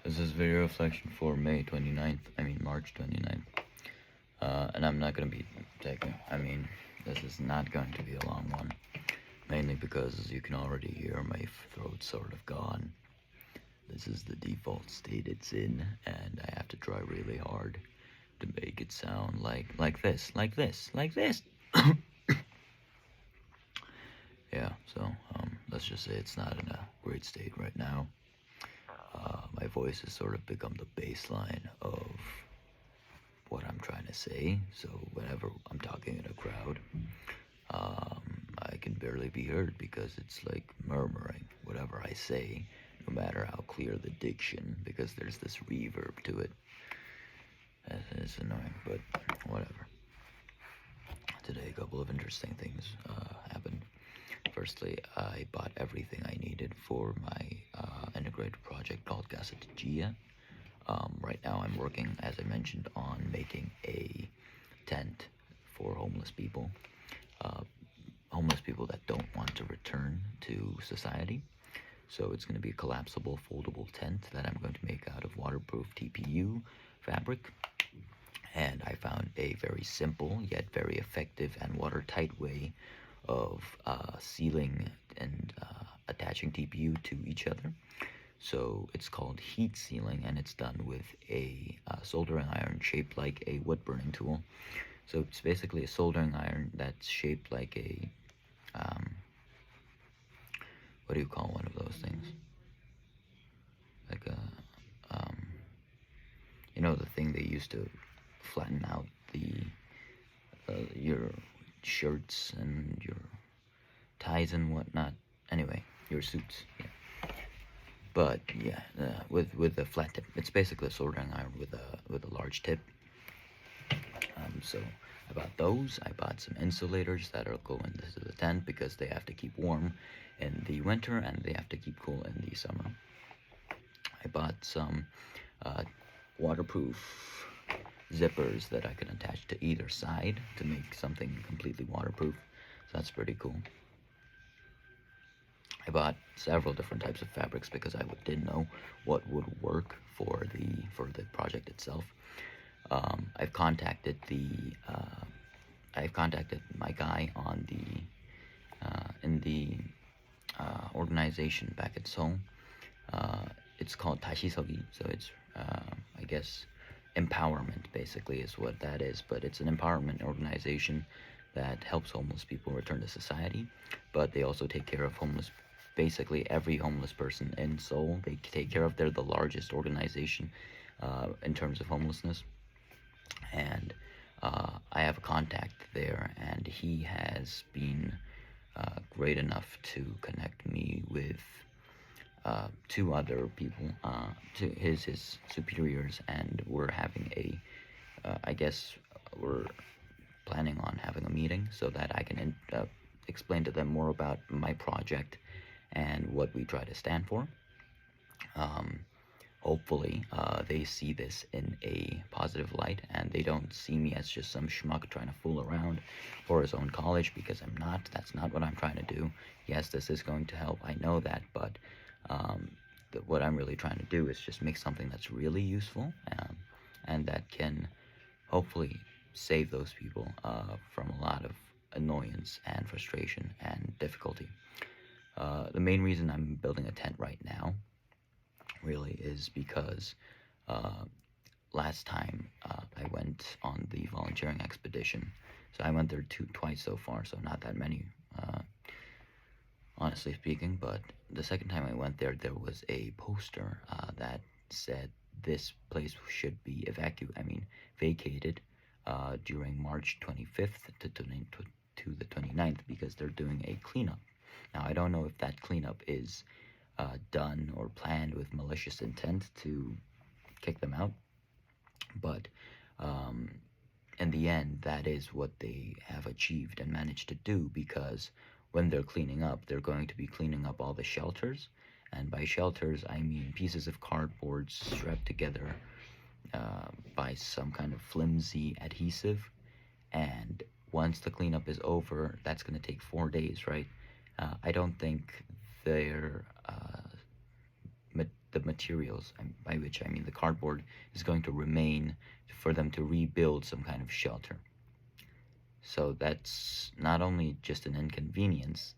This is video reflection for March 29th. And I'm not gonna be taking, this is not going to be a long one. Mainly because, as you can already hear, my throat's sort of gone. This is the default state it's in, and I have to try really hard to make it sound like this. Yeah, so, let's just say it's not in a great state right now. My voice has sort of become the baseline of what I'm trying to say, so whenever I'm talking in a crowd, I can barely be heard because it's like murmuring whatever I say, no matter how clear the diction, because there's this reverb to it. It's annoying, but whatever. Today, a couple of interesting things happened. Firstly, I bought everything I needed for my integrated project called Gasategia. Right now I'm working, as I mentioned, on making a tent for homeless people. Homeless people that don't want to return to society. So it's going to be a collapsible, foldable tent that I'm going to make out of waterproof TPU fabric. And I found a very simple yet very effective and watertight way of sealing and attaching TPU to each other. So it's called heat sealing, and it's done with a soldering iron shaped like a wood burning tool. So it's basically a soldering iron that's shaped like a, what do you call one of those things? Like a, the thing they used to flatten out your shirts and your ties and whatnot. Anyway, your suits. Yeah. But yeah, with a flat tip. It's basically a soldering iron with a large tip. So I bought those. I bought some insulators that are go into the tent because they have to keep warm in the winter and they have to keep cool in the summer. I bought some waterproof zippers that I can attach to either side to make something completely waterproof. So that's pretty cool. I bought several different types of fabrics because I didn't know what would work for the project itself. I've contacted my guy on in the organization back at Seoul. It's called Tashisogi, so it's I guess empowerment basically is what that is, but it's an empowerment organization that helps homeless people return to society, but they also take care of basically every homeless person in Seoul. They take care of, they're the largest organization in terms of homelessness, and I have a contact there, and he has been great enough to connect me with two other people, to his superiors, and we're having I guess we're planning on having a meeting so that I can explain to them more about my project and what we try to stand for. Hopefully, they see this in a positive light and they don't see me as just some schmuck trying to fool around for his own college, because I'm not. That's not what I'm trying to do. Yes, this is going to help, I know that, but what I'm really trying to do is just make something that's really useful and that can hopefully save those people from a lot of annoyance and frustration and difficulty. The main reason I'm building a tent right now really is because last time I went on the volunteering expedition, so I went there twice so far, so not that many, honestly speaking, but the second time I went there, there was a poster that said this place should be vacated during March 25th to the 29th, because they're doing a cleanup. Now, I don't know if that cleanup is done or planned with malicious intent to kick them out, but in the end, that is what they have achieved and managed to do, because when they're cleaning up, they're going to be cleaning up all the shelters, and by shelters, I mean pieces of cardboard strapped together by some kind of flimsy adhesive, and once the cleanup is over, that's going to take 4 days, right? I don't think their the materials, by which I mean the cardboard, is going to remain for them to rebuild some kind of shelter. So that's not only just an inconvenience,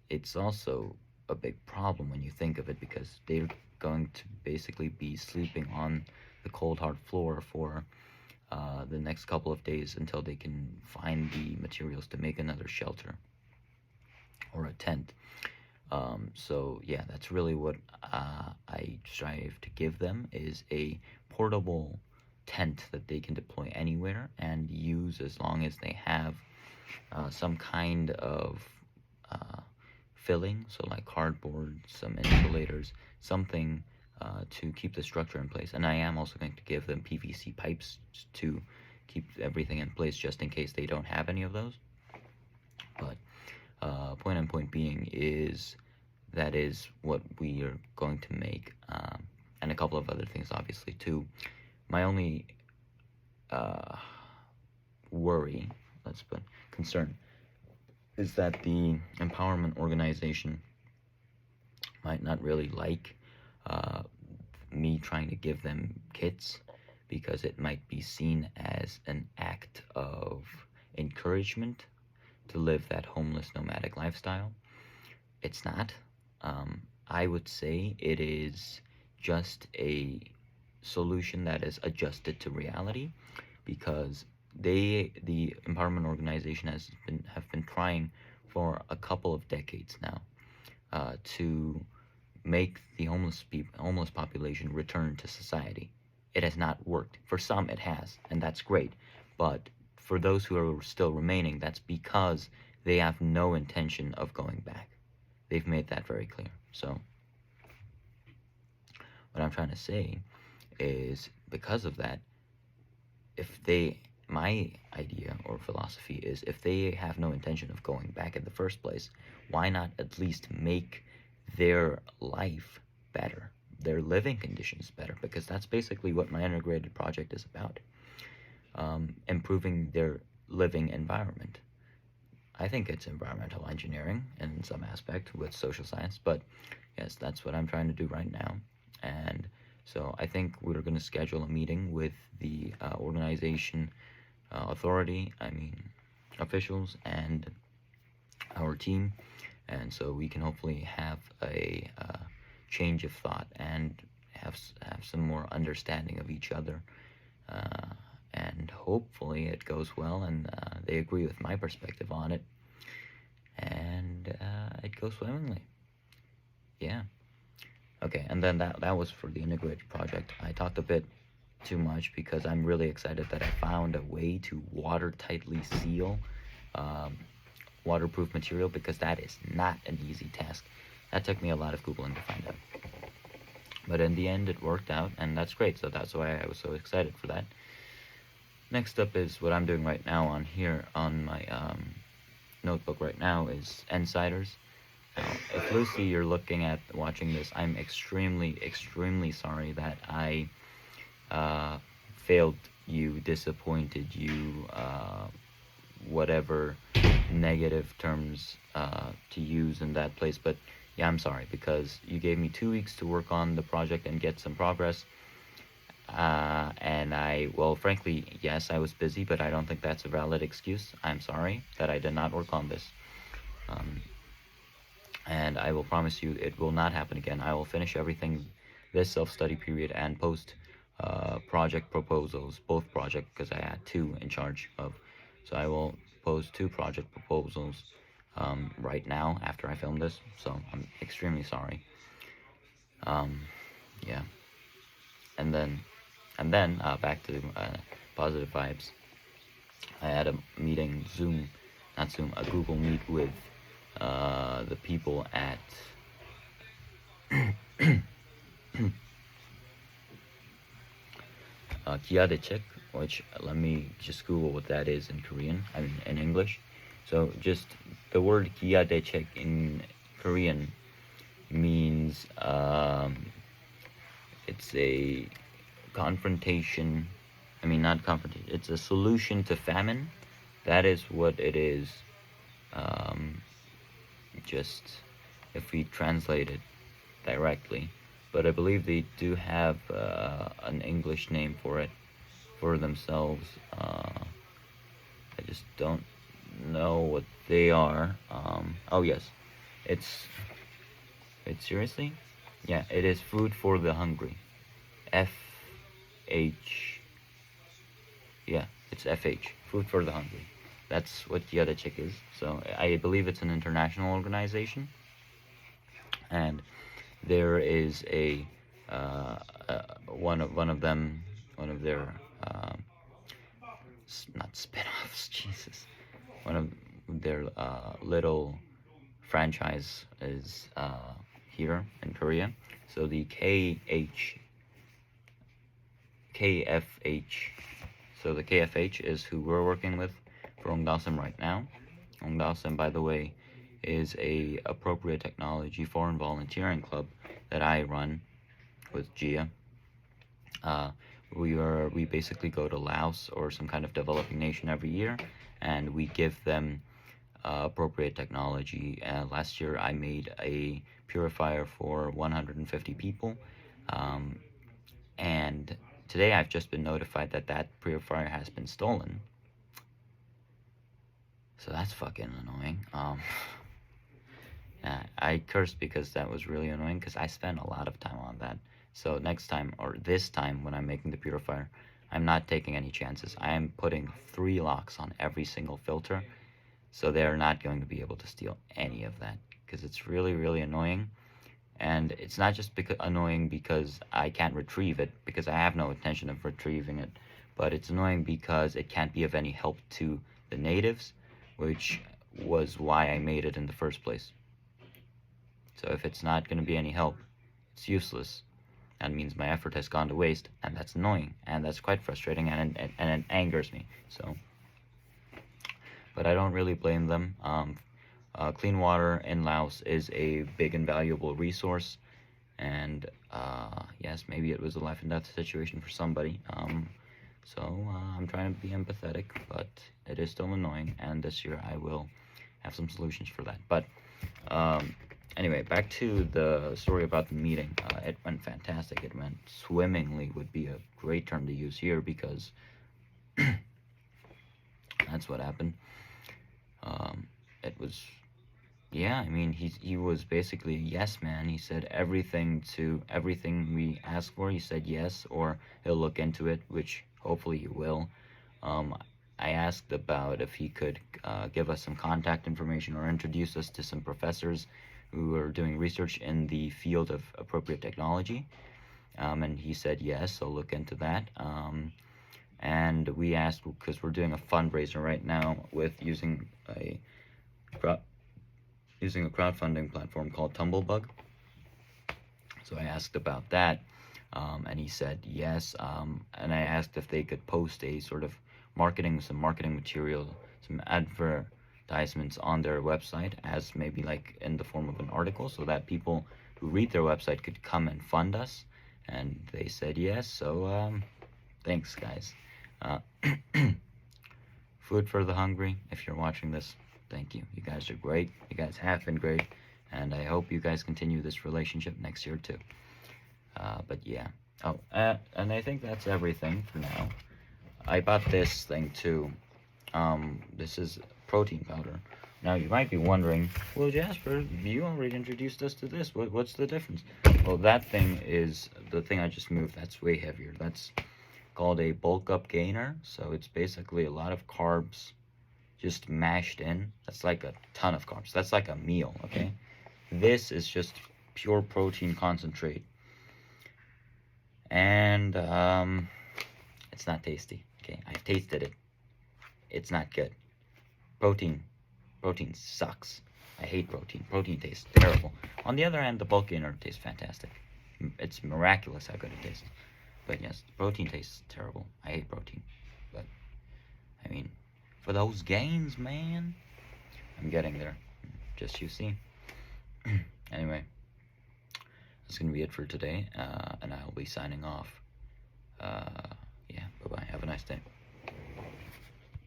it's also a big problem when you think of it, because they're going to basically be sleeping on the cold hard floor for the next couple of days until they can find the materials to make another shelter or a tent. So yeah, that's really what I strive to give them, is a portable tent that they can deploy anywhere and use as long as they have some kind of filling, so like cardboard, some insulators, something to keep the structure in place. And I am also going to give them PVC pipes to keep everything in place, just in case they don't have any of those. But point being is that is what we are going to make, and a couple of other things obviously too. My only worry, let's put concern, is that the empowerment organization might not really like me trying to give them kits, because it might be seen as an act of encouragement to live that homeless nomadic lifestyle. It's not. I would say it is just a solution that is adjusted to reality, because the empowerment organization have been trying for a couple of decades now to make the homeless population return to society. It has not worked. For some it has, and that's great, but for those who are still remaining, that's because they have no intention of going back. They've made that very clear. So what I'm trying to say is, because of that, my idea or philosophy is, if they have no intention of going back in the first place, why not at least make their life better, their living conditions better? Because that's basically what my integrated project is about. Improving their living environment. I think it's environmental engineering in some aspect with social science, but yes, that's what I'm trying to do right now. And so I think we're going to schedule a meeting with the organization officials and our team, and so we can hopefully have a change of thought and have some more understanding of each other, and hopefully it goes well, and they agree with my perspective on it, and it goes swimmingly. Yeah. Okay, and then that was for the integrated project. I talked a bit too much because I'm really excited that I found a way to watertightly seal waterproof material, because that is not an easy task. That took me a lot of Googling to find out. But in the end, it worked out, and that's great, so that's why I was so excited for that. Next up is what I'm doing right now on here on my notebook right now is Endsiders. Now, if Lucy, you're watching this, I'm extremely, extremely sorry that I failed you, disappointed you, whatever negative terms to use in that place. But yeah, I'm sorry, because you gave me 2 weeks to work on the project and get some progress. And frankly, yes, I was busy, but I don't think that's a valid excuse. I'm sorry that I did not work on this. And I will promise you it will not happen again. I will finish everything this self-study period and post project proposals, both project, because I had 2 in charge of. So I will post 2 project proposals right now after I film this. So I'm extremely sorry. Yeah. And then back to positive vibes. I had a meeting, a Google Meet with the people at Kiadechek, which, let me just Google what that is in Korean, in English. So just the word Kiadechek in Korean means it's a confrontation, not confrontation, it's a solution to famine. That is what it is. Just if we translate it directly. but I believe they do have an English name for it, for themselves. I just don't know what they are. Oh yes, it's seriously, yeah, it is Food for the Hungry. FH. Yeah, it's FH. Food for the Hungry. That's what Yada Chick is. So I believe it's an international organization, and there is a one of them, one of their not spin-offs, Jesus, one of their little franchise is here in Korea. So the KFH. So the KFH is who we're working with for Ongdasim right now. Ongdasim, by the way, is a appropriate technology foreign volunteering club that I run with Gia. We basically go to Laos or some kind of developing nation every year, and we give them appropriate technology. Last year I made a purifier for 150 people, and today I've just been notified that that purifier has been stolen. So that's fucking annoying. I cursed because that was really annoying because I spent a lot of time on that. So next time, or this time when I'm making the purifier, I'm not taking any chances. I am putting 3 locks on every single filter, so they're not going to be able to steal any of that, because it's really, really annoying. And it's not just annoying because I can't retrieve it, because I have no intention of retrieving it, but it's annoying because it can't be of any help to the natives, which was why I made it in the first place. So if it's not going to be any help, it's useless. That means my effort has gone to waste, and that's annoying, and that's quite frustrating, and it angers me. So, but I don't really blame them. Clean water in Laos is a big and valuable resource, and yes, maybe it was a life and death situation for somebody. So I'm trying to be empathetic, but it is still annoying, and this year I will have some solutions for that. But anyway, back to the story about the meeting. It went fantastic. It went swimmingly would be a great term to use here, because that's what happened. It was, yeah, I mean, he was basically a yes man. He said everything we asked for. He said yes, or he'll look into it, which hopefully he will. I asked about if he could give us some contact information or introduce us to some professors who are doing research in the field of appropriate technology. And he said yes, I'll look into that. And we asked, because we're doing a fundraiser right now with using a crowdfunding platform called Tumblebug. So I asked about that, and he said yes. And I asked if they could post a sort of some marketing material, some advertisements on their website, as maybe like in the form of an article, so that people who read their website could come and fund us. And they said yes. So thanks, guys. Food for the hungry. If you're watching this, thank you. You guys are great. You guys have been great, and I hope you guys continue this relationship next year too. But yeah. Oh, and I think that's everything for now. I bought this thing too. This is protein powder. Now you might be wondering, well, Jasper, you already introduced us to this. What's the difference? Well, that thing is the thing I just moved. That's way heavier. That's called a bulk up gainer. So it's basically a lot of carbs just mashed in. That's like a ton of carbs. That's like a meal, okay? This is just pure protein concentrate. And it's not tasty, okay? I've tasted it. It's not good. Protein sucks. I hate protein. Protein tastes terrible. On the other hand, the bulk gainer tastes fantastic. It's miraculous how good it tastes. But yes, protein tastes terrible. I hate protein. But, I mean, for those gains, man, I'm getting there. Just you see. Anyway, that's going to be it for today. And I'll be signing off. Yeah, bye-bye. Have a nice day.